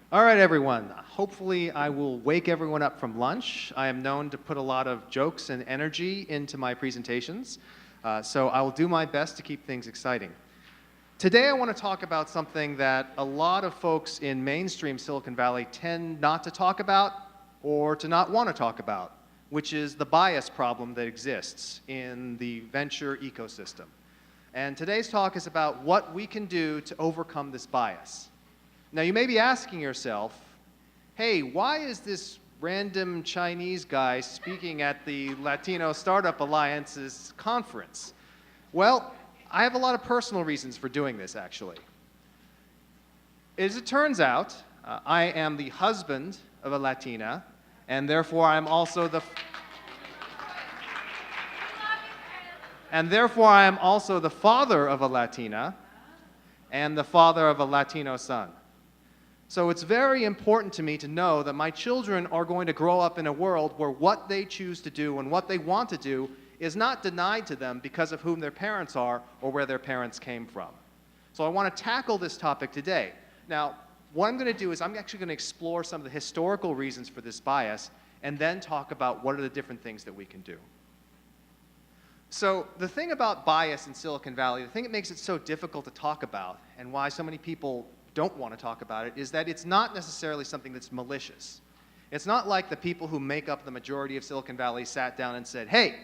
All right, everyone. Hopefully, I will wake everyone up from lunch. I am known to put a lot of jokes and energy into my presentations, so I will do my best to keep things exciting. Today, I want to talk about something that a lot of folks in mainstream Silicon Valley tend not to talk about or to not want to talk about, which is the bias problem that exists in the venture ecosystem. And today's talk is about what we can do to overcome this bias. Now, you may be asking yourself, hey, why is this random Chinese guy speaking at the Latino Startup Alliance's conference? Well, I have a lot of personal reasons for doing this, actually. As it turns out, I am the husband of a Latina, and therefore I'm also the father of a Latina and the father of a Latino son. So it's very important to me to know that my children are going to grow up in a world where what they choose to do and what they want to do is not denied to them because of whom their parents are or where their parents came from. So I want to tackle this topic today. Now, what I'm going to do is I'm actually going to explore some of the historical reasons for this bias and then talk about what are the different things that we can do. So the thing about bias in Silicon Valley, the thing that makes it so difficult to talk about and why so many people don't want to talk about it is that it's not necessarily something that's malicious. It's not like the people who make up the majority of Silicon Valley sat down and said, hey,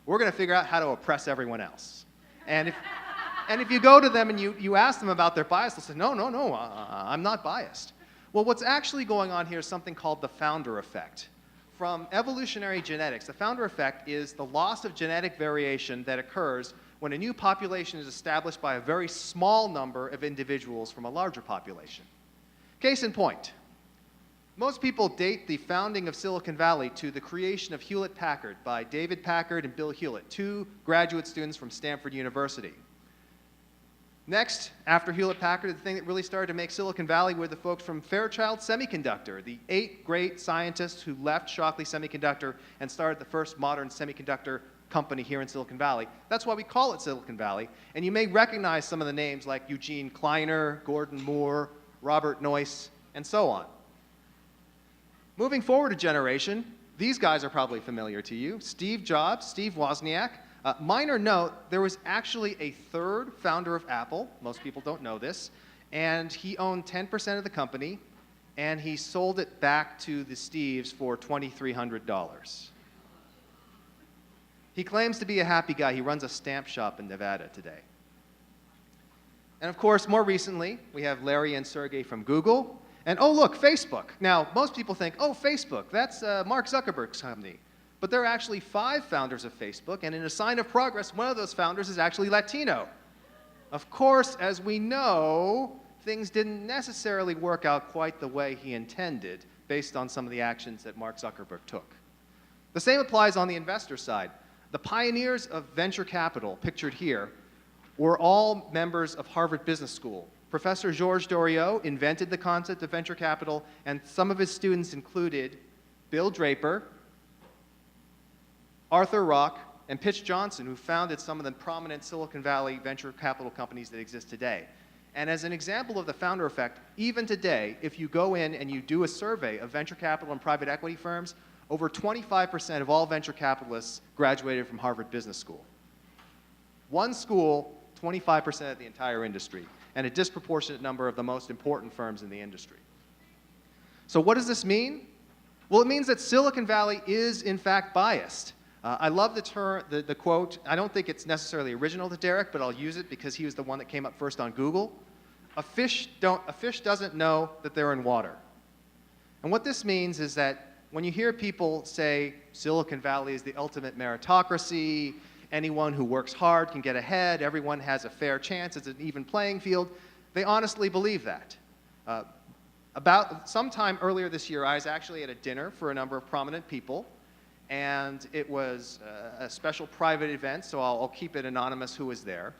we're going to figure out how to oppress everyone else. And if you go to them and you ask them about their bias, they'll say, no, I'm not biased. Well, what's actually going on here is something called the founder effect. From evolutionary genetics, the founder effect is the loss of genetic variation that occurs when a new population is established by a very small number of individuals from a larger population. Case in point, most people date the founding of Silicon Valley to the creation of Hewlett-Packard by David Packard and Bill Hewlett, two graduate students from Stanford University. Next, after Hewlett-Packard, the thing that really started to make Silicon Valley were the folks from Fairchild Semiconductor, the 8 great scientists who left Shockley Semiconductor and started the first modern semiconductor company here in Silicon Valley. That's why we call it Silicon Valley. And you may recognize some of the names like Eugene Kleiner, Gordon Moore, Robert Noyce, and so on. Moving forward a generation, these guys are probably familiar to you. Steve Jobs, Steve Wozniak. Minor note, there was actually a third founder of Apple. Most people don't know this. And he owned 10% of the company, and he sold it back to the Steves for $2,300. He claims to be a happy guy. He runs a stamp shop in Nevada today. And of course, more recently, we have Larry and Sergey from Google. And oh, look, Facebook. Now, most people think, oh, Facebook, that's Mark Zuckerberg's company. But there are actually 5 founders of Facebook, and in a sign of progress, one of those founders is actually Latino. Of course, as we know, things didn't necessarily work out quite the way he intended based on some of the actions that Mark Zuckerberg took. The same applies on the investor side. The pioneers of venture capital, pictured here, were all members of Harvard Business School. Professor Georges Doriot invented the concept of venture capital, and some of his students included Bill Draper, Arthur Rock, and Pitch Johnson, who founded some of the prominent Silicon Valley venture capital companies that exist today. And as an example of the founder effect, even today, if you go in and you do a survey of venture capital and private equity firms, over 25% of all venture capitalists graduated from Harvard Business School. One school, 25% of the entire industry, and a disproportionate number of the most important firms in the industry. So what does this mean? Well, it means that Silicon Valley is, in fact, biased. I love the quote. I don't think it's necessarily original to Derek, but I'll use it because he was the one that came up first on Google. A fish doesn't know that they're in water. And what this means is that when you hear people say Silicon Valley is the ultimate meritocracy, anyone who works hard can get ahead, everyone has a fair chance, it's an even playing field, they honestly believe that. About sometime earlier this year, I was actually at a dinner for a number of prominent people, and it was a special private event, so I'll keep it anonymous who was there.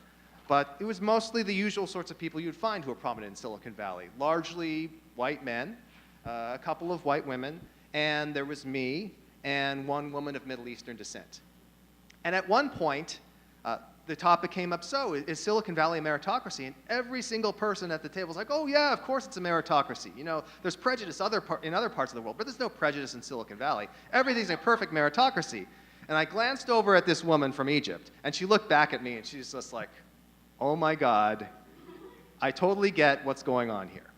But it was mostly the usual sorts of people you'd find who are prominent in Silicon Valley, largely white men, a couple of white women, and there was me and one woman of Middle Eastern descent. And at one point, the topic came up, so is Silicon Valley a meritocracy? And every single person at the table was like, oh yeah, of course it's a meritocracy. You know, there's prejudice in other parts of the world, but there's no prejudice in Silicon Valley. Everything's a perfect meritocracy. And I glanced over at this woman from Egypt, and she looked back at me, and she's just like, oh my God, I totally get what's going on here.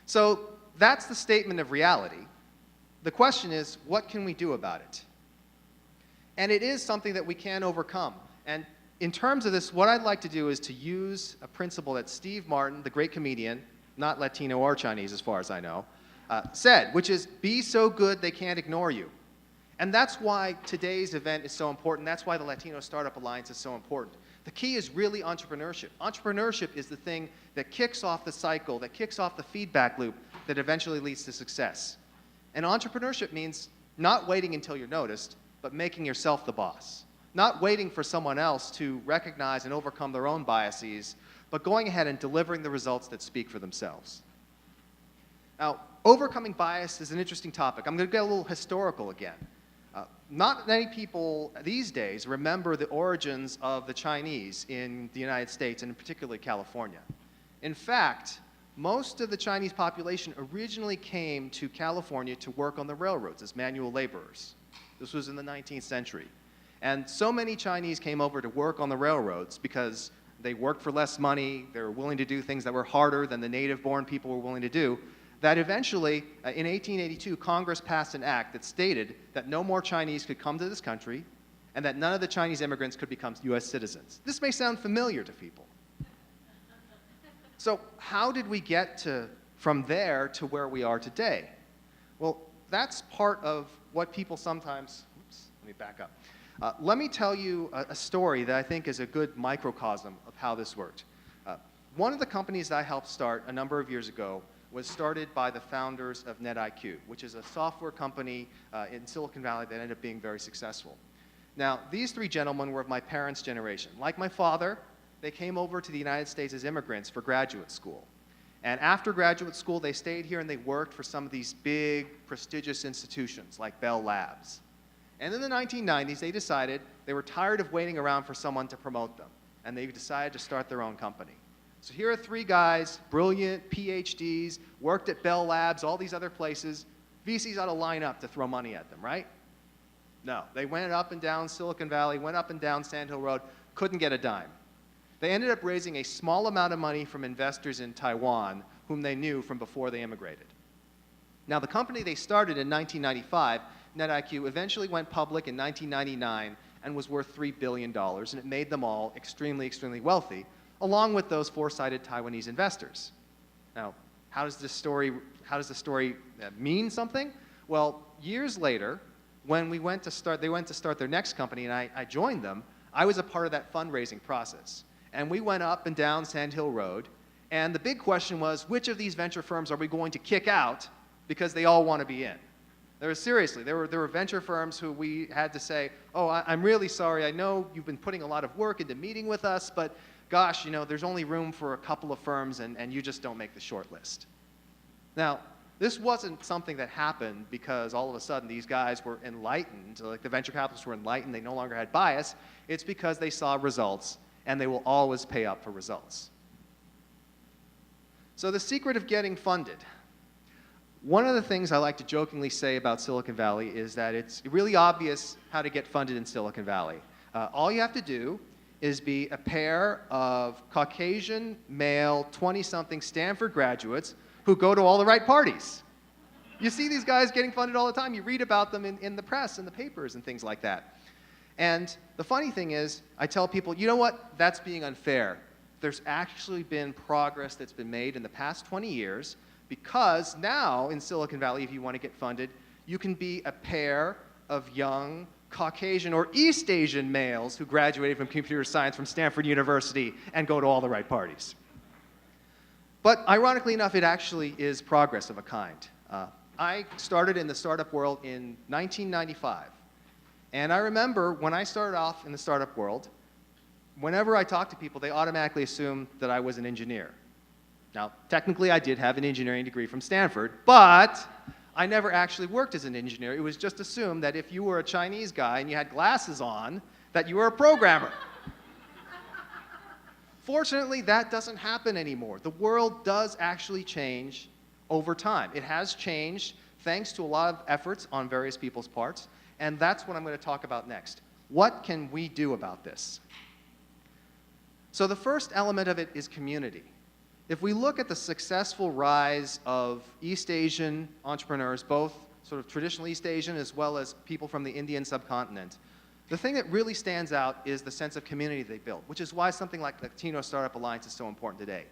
So that's the statement of reality. The question is, what can we do about it? And it is something that we can overcome. And in terms of this, what I'd like to do is to use a principle that Steve Martin, the great comedian, not Latino or Chinese as far as I know, said, which is, be so good they can't ignore you. And that's why today's event is so important. That's why the Latino Startup Alliance is so important. The key is really entrepreneurship. Entrepreneurship is the thing that kicks off the cycle, that kicks off the feedback loop that eventually leads to success. And entrepreneurship means not waiting until you're noticed, but making yourself the boss. Not waiting for someone else to recognize and overcome their own biases, but going ahead and delivering the results that speak for themselves. Now, overcoming bias is an interesting topic. I'm going to get a little historical again. Not many people these days remember the origins of the Chinese in the United States, and in particular California. In fact, most of the Chinese population originally came to California to work on the railroads as manual laborers. This was in the 19th century. And so many Chinese came over to work on the railroads because they worked for less money, they were willing to do things that were harder than the native-born people were willing to do, that eventually, in 1882, Congress passed an act that stated that no more Chinese could come to this country and that none of the Chinese immigrants could become US citizens. This may sound familiar to people. So how did we get from there to where we are today? Well, that's part of what people sometimes, let me back up. Let me tell you a story that I think is a good microcosm of how this worked. One of the companies that I helped start a number of years ago was started by the founders of NetIQ, which is a software company in Silicon Valley that ended up being very successful. Now, these three gentlemen were of my parents' generation. Like my father, they came over to the United States as immigrants for graduate school. And after graduate school, they stayed here and they worked for some of these big, prestigious institutions like Bell Labs. And in the 1990s, they decided they were tired of waiting around for someone to promote them, and they decided to start their own company. So here are three guys, brilliant PhDs, worked at Bell Labs, all these other places. VCs ought to line up to throw money at them, right? No, they went up and down Silicon Valley, went up and down Sand Hill Road, couldn't get a dime. They ended up raising a small amount of money from investors in Taiwan, whom they knew from before they immigrated. Now, the company they started in 1995, NetIQ, eventually went public in 1999 and was worth $3 billion, and it made them all extremely, extremely wealthy, along with those foresighted Taiwanese investors. Now, how does the story mean something? Well, years later, when they went to start their next company, and I joined them, I was a part of that fundraising process. And we went up and down Sand Hill Road, and the big question was, which of these venture firms are we going to kick out because they all want to be in? There were venture firms who we had to say, oh, I'm really sorry, I know you've been putting a lot of work into meeting with us, but gosh, you know, there's only room for a couple of firms and you just don't make the short list. Now, this wasn't something that happened because all of a sudden these guys were enlightened, like the venture capitalists were enlightened, they no longer had bias. It's because they saw results, and they will always pay up for results. So the secret of getting funded. One of the things I like to jokingly say about Silicon Valley is that it's really obvious how to get funded in Silicon Valley. All you have to do is be a pair of Caucasian, male, 20-something Stanford graduates who go to all the right parties. You see these guys getting funded all the time. You read about them in the press, in the papers, and things like that. And the funny thing is, I tell people, you know what? That's being unfair. There's actually been progress that's been made in the past 20 years because now in Silicon Valley, if you want to get funded, you can be a pair of young Caucasian or East Asian males who graduated from computer science from Stanford University and go to all the right parties. But ironically enough, it actually is progress of a kind. I started in the startup world in 1995. And I remember when I started off in the startup world, whenever I talked to people, they automatically assumed that I was an engineer. Now, technically, I did have an engineering degree from Stanford, but I never actually worked as an engineer. It was just assumed that if you were a Chinese guy and you had glasses on, that you were a programmer. Fortunately, that doesn't happen anymore. The world does actually change over time. It has changed thanks to a lot of efforts on various people's parts, and that's what I'm going to talk about next. What can we do about this? So the first element of it is community. If we look at the successful rise of East Asian entrepreneurs, both sort of traditional East Asian as well as people from the Indian subcontinent, the thing that really stands out is the sense of community they built, which is why something like the Latino Startup Alliance is so important today.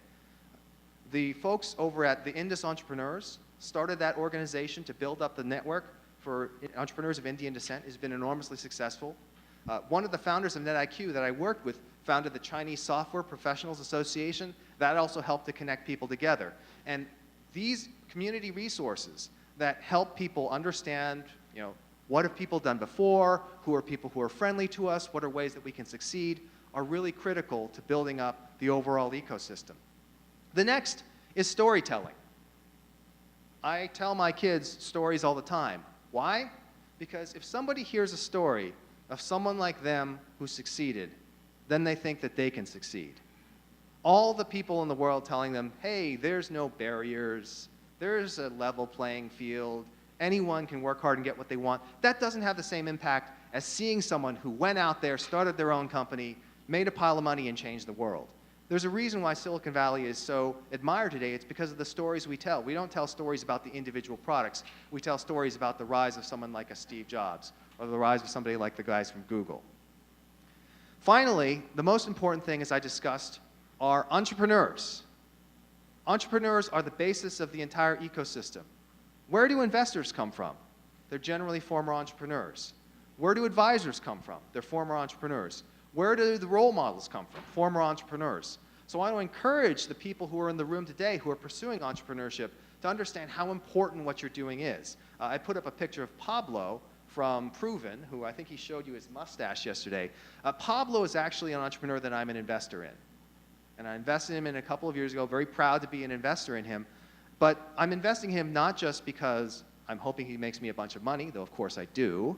The folks over at the Indus Entrepreneurs started that organization to build up the network for entrepreneurs of Indian descent. Has been enormously successful. One of the founders of NetIQ that I worked with founded the Chinese Software Professionals Association. That also helped to connect people together. And these community resources that help people understand, what have people done before, who are people who are friendly to us, what are ways that we can succeed, are really critical to building up the overall ecosystem. The next is storytelling. I tell my kids stories all the time. Why? Because if somebody hears a story of someone like them who succeeded, then they think that they can succeed. All the people in the world telling them, hey, there's no barriers, there's a level playing field, anyone can work hard and get what they want, that doesn't have the same impact as seeing someone who went out there, started their own company, made a pile of money, and changed the world. There's a reason why Silicon Valley is so admired today. It's because of the stories we tell. We don't tell stories about the individual products. We tell stories about the rise of someone like a Steve Jobs or the rise of somebody like the guys from Google. Finally, the most important thing, as I discussed, are entrepreneurs. Entrepreneurs are the basis of the entire ecosystem. Where do investors come from? They're generally former entrepreneurs. Where do advisors come from? They're former entrepreneurs. Where do the role models come from? Former entrepreneurs. So I want to encourage the people who are in the room today who are pursuing entrepreneurship to understand how important what you're doing is. I put up a picture of Pablo from Proven, who I think he showed you his mustache yesterday. Pablo is actually an entrepreneur that I'm an investor in. And I invested in him a couple of years ago, very proud to be an investor in him. But I'm investing in him not just because I'm hoping he makes me a bunch of money, though of course I do,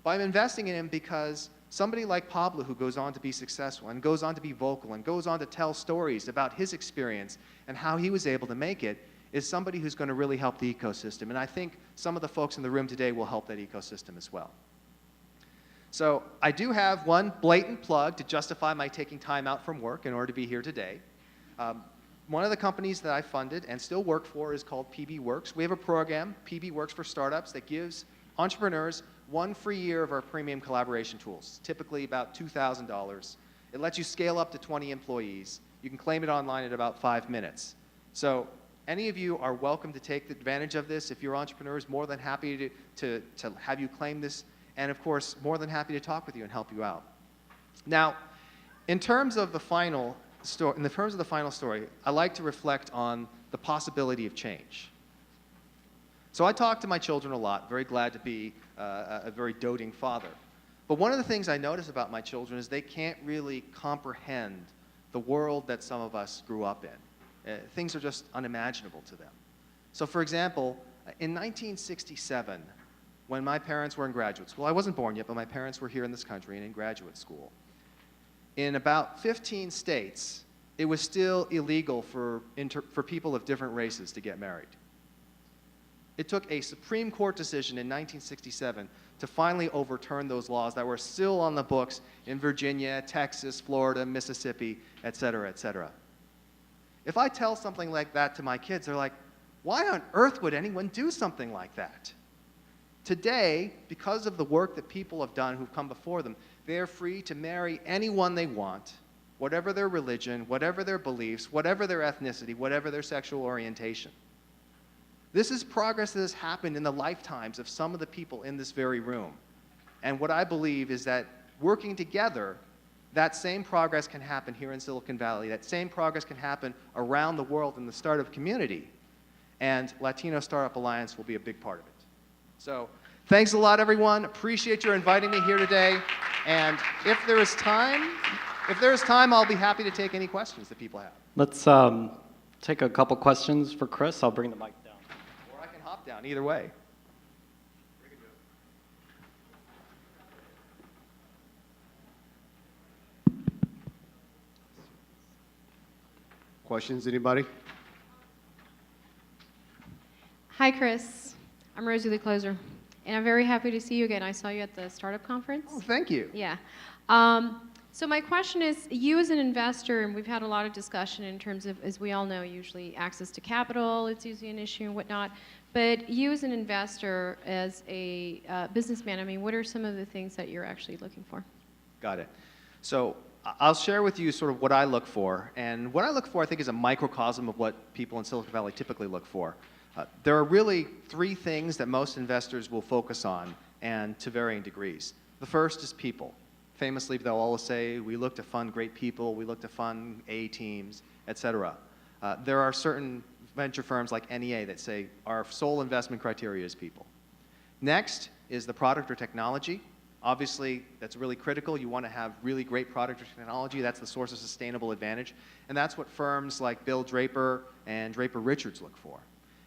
but I'm investing in him because somebody like Pablo, who goes on to be successful and goes on to be vocal and goes on to tell stories about his experience and how he was able to make it, is somebody who's going to really help the ecosystem. And I think some of the folks in the room today will help that ecosystem as well. So I do have one blatant plug to justify my taking time out from work in order to be here today. One of the companies that I funded and still work for is called PB Works. We have a program, PB Works for Startups, that gives entrepreneurs 1 free year of our premium collaboration tools, typically about $2,000. It lets you scale up to 20 employees. You can claim it online in about 5 minutes. So any of you are welcome to take advantage of this. If you're entrepreneurs, more than happy to have you claim this, and of course, more than happy to talk with you and help you out. Now, in terms of the final story, I like to reflect on the possibility of change. So I talk to my children a lot, very glad to be a very doting father. But one of the things I notice about my children is they can't really comprehend the world that some of us grew up in. Things are just unimaginable to them. So for example, in 1967, when my parents were in graduate school, I wasn't born yet, but my parents were here in this country and in graduate school. In about 15 states, it was still illegal for people of different races to get married. It took a Supreme Court decision in 1967 to finally overturn those laws that were still on the books in Virginia, Texas, Florida, Mississippi, et cetera, et cetera. If I tell something like that to my kids, they're like, why on earth would anyone do something like that? Today, because of the work that people have done who've come before them, they're free to marry anyone they want, whatever their religion, whatever their beliefs, whatever their ethnicity, whatever their sexual orientation. This is progress that has happened in the lifetimes of some of the people in this very room. And what I believe is that working together, that same progress can happen here in Silicon Valley. That same progress can happen around the world in the startup community. And Latino Startup Alliance will be a big part of it. So thanks a lot, everyone. Appreciate your inviting me here today. And if there is time, I'll be happy to take any questions that people have. Let's take a couple questions for Chris. I'll bring the mic down. Or I can hop down, either way. Questions, anybody? Hi, Chris. I'm Rosie the Closer, and I'm very happy to see you again. I saw you at the startup conference. Oh, thank you. Yeah. So my question is, you as an investor, and we've had a lot of discussion in terms of, as we all know, usually access to capital, it's usually an issue and whatnot. But you as an investor, as a businessman, I mean, what are some of the things that you're actually looking for? Got it. So I'll share with you sort of what I look for. And what I look for, I think, is a microcosm of what people in Silicon Valley typically look for. There are really three things that most investors will focus on, and to varying degrees. The first is people. Famously, they'll always say, we look to fund great people, we look to fund A teams, et cetera. There are certain venture firms like NEA that say our sole investment criteria is people. Next is the product or technology. Obviously, that's really critical. You want to have really great product or technology. That's the source of sustainable advantage. And that's what firms like Bill Draper and Draper Richards look for.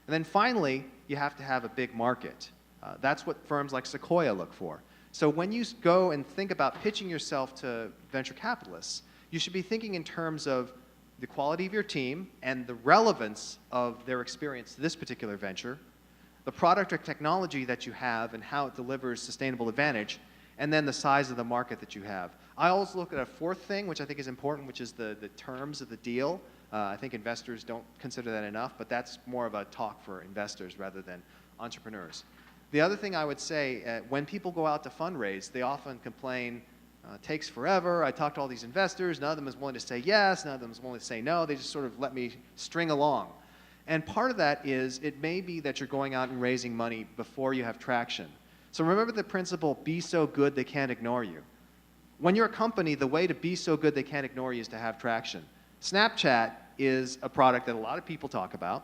And then finally, you have to have a big market. That's what firms like Sequoia look for. So when you go and think about pitching yourself to venture capitalists, you should be thinking in terms of the quality of your team and the relevance of their experience to this particular venture, the product or technology that you have and how it delivers sustainable advantage, and then the size of the market that you have. I always look at a fourth thing, which I think is important, which is the terms of the deal. I think investors don't consider that enough, but that's more of a talk for investors rather than entrepreneurs. The other thing I would say, when people go out to fundraise, they often complain, it takes forever, I talked to all these investors, none of them is willing to say yes, none of them is willing to say no, they just sort of let me string along. And part of that is, it may be that you're going out and raising money before you have traction. So remember the principle, be so good they can't ignore you. When you're a company, the way to be so good they can't ignore you is to have traction. Snapchat is a product that a lot of people talk about.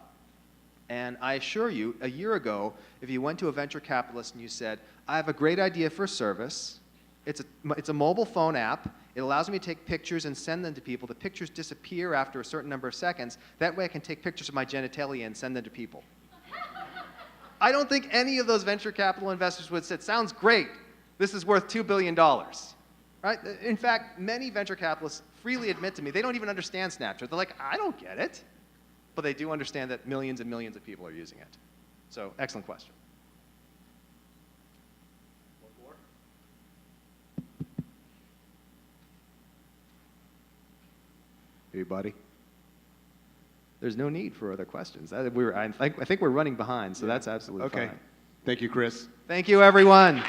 And I assure you, a year ago, if you went to a venture capitalist and you said, I have a great idea for a service, it's a mobile phone app, it allows me to take pictures and send them to people, the pictures disappear after a certain number of seconds, that way I can take pictures of my genitalia and send them to people. I don't think any of those venture capital investors would say, sounds great, this is worth $2 billion. Right? In fact, many venture capitalists freely admit to me, they don't even understand Snapchat. They're like, I don't get it. But they do understand that millions and millions of people are using it. So, excellent question. One more? Anybody? There's no need for other questions. I think we're running behind, so that's absolutely Okay. fine. Thank you, Chris. Thank you, everyone.